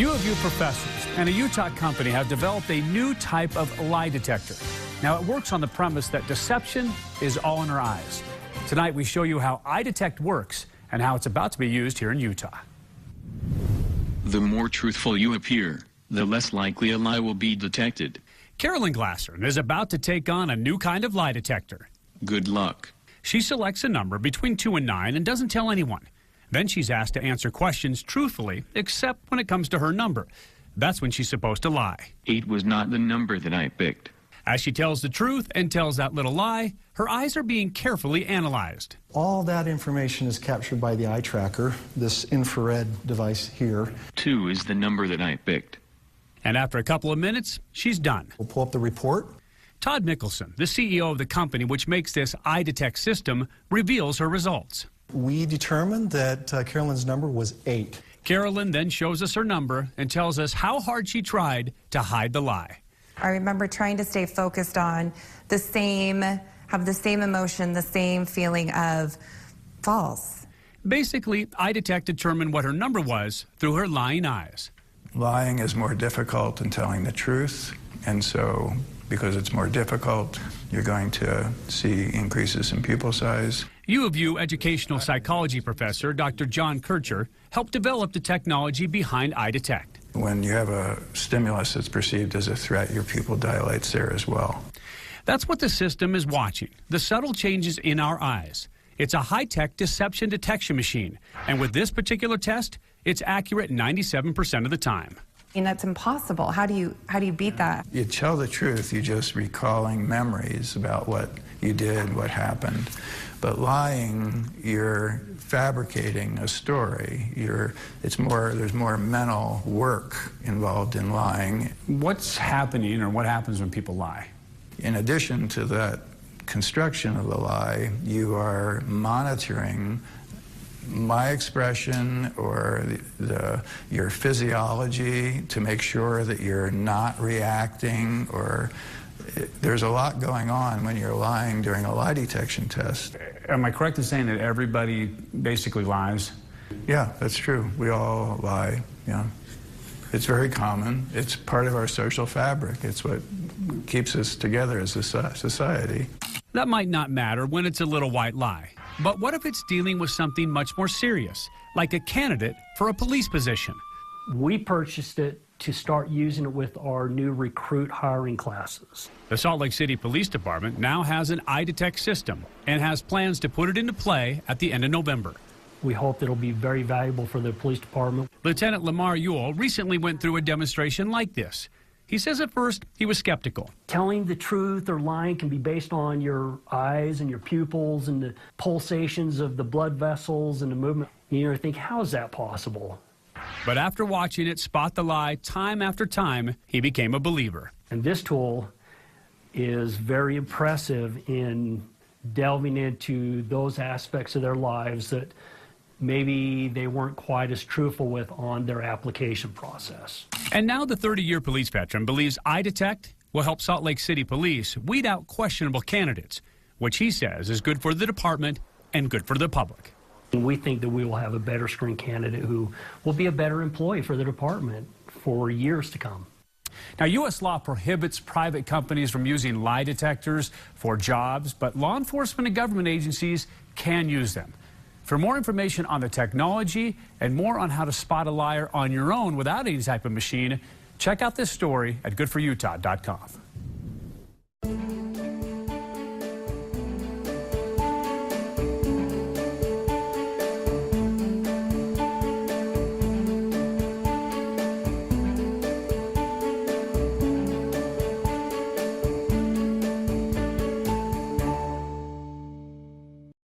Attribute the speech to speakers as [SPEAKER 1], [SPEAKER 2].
[SPEAKER 1] U of U professors and a Utah company have developed a new type of lie detector. Now, it works on the premise that deception is all in our eyes. Tonight, we show you how EyeDetect works and how it's about to be used here in Utah.
[SPEAKER 2] The more truthful you appear, the less likely a lie will be detected.
[SPEAKER 1] Carolyn Glasser is about to take on a new kind of lie detector.
[SPEAKER 2] Good luck.
[SPEAKER 1] She selects a number between 2 and 9 and doesn't tell anyone. Then she's asked to answer questions truthfully, except when it comes to her number. That's when she's supposed to lie.
[SPEAKER 2] 8 was not the number that I picked.
[SPEAKER 1] As she tells the truth and tells that little lie, her eyes are being carefully analyzed.
[SPEAKER 3] All that information is captured by the eye tracker, this infrared device here.
[SPEAKER 2] 2 is the number that I picked.
[SPEAKER 1] And after a couple of minutes, she's done.
[SPEAKER 3] We'll pull up the report.
[SPEAKER 1] Todd Mickelson, the CEO of the company which makes this EyeDetect system, reveals her results.
[SPEAKER 3] We determined that Carolyn's number was 8.
[SPEAKER 1] Carolyn then shows us her number and tells us how hard she tried to hide the lie.
[SPEAKER 4] I remember trying to stay focused on the same, have the same emotion, the same feeling of false.
[SPEAKER 1] Basically, EyeDetect determined what her number was through her lying eyes.
[SPEAKER 5] Lying is more difficult than telling the truth, and so because it's more difficult, you're going to see increases in pupil size.
[SPEAKER 1] U of U educational psychology professor Dr. John Kircher helped develop the technology behind EyeDetect.
[SPEAKER 5] When you have a stimulus that's perceived as a threat, your pupil dilates there as well.
[SPEAKER 1] That's what the system is watching, the subtle changes in our eyes. It's a high-tech deception detection machine, and with this particular test, it's accurate 97% of the time.
[SPEAKER 4] And that's impossible. How do you beat that?
[SPEAKER 5] You tell the truth, you're just recalling memories about what you did, what happened. But lying, you're fabricating a story. There's more mental work involved in lying.
[SPEAKER 1] What's happening or what happens when people lie?
[SPEAKER 5] In addition to that construction of the lie, you are monitoring my expression or your physiology to make sure that you're not reacting, or there's a lot going on when you're lying during a lie detection test.
[SPEAKER 1] Am I correct in saying that everybody basically lies?
[SPEAKER 5] Yeah, that's true. We all lie, yeah. It's very common. It's part of our social fabric. It's what keeps us together as a society.
[SPEAKER 1] That might not matter when it's a little white lie. But what if it's dealing with something much more serious, like a candidate for a police position?
[SPEAKER 6] We purchased it to start using it with our new recruit hiring classes.
[SPEAKER 1] The Salt Lake City Police Department now has an EyeDetect system and has plans to put it into play at the end of November.
[SPEAKER 6] We hope that it'll be very valuable for the police department.
[SPEAKER 1] Lieutenant Lamar Ewell recently went through a demonstration like this. He says at first he was skeptical.
[SPEAKER 6] Telling the truth or lying can be based on your eyes and your pupils and the pulsations of the blood vessels and the movement. You think, how is that possible?
[SPEAKER 1] But after watching it spot the lie time after time, he became a believer.
[SPEAKER 6] And this tool is very impressive in delving into those aspects of their lives that maybe they weren't quite as truthful with on their application process.
[SPEAKER 1] And now the 30-year police veteran believes EyeDetect will help Salt Lake City Police weed out questionable candidates, which he says is good for the department and good for the public.
[SPEAKER 6] And we think that we will have a better screen candidate who will be a better employee for the department for years to come.
[SPEAKER 1] Now, U.S. law prohibits private companies from using lie detectors for jobs, but law enforcement and government agencies can use them. For more information on the technology and more on how to spot a liar on your own without any type of machine, check out this story at goodforutah.com.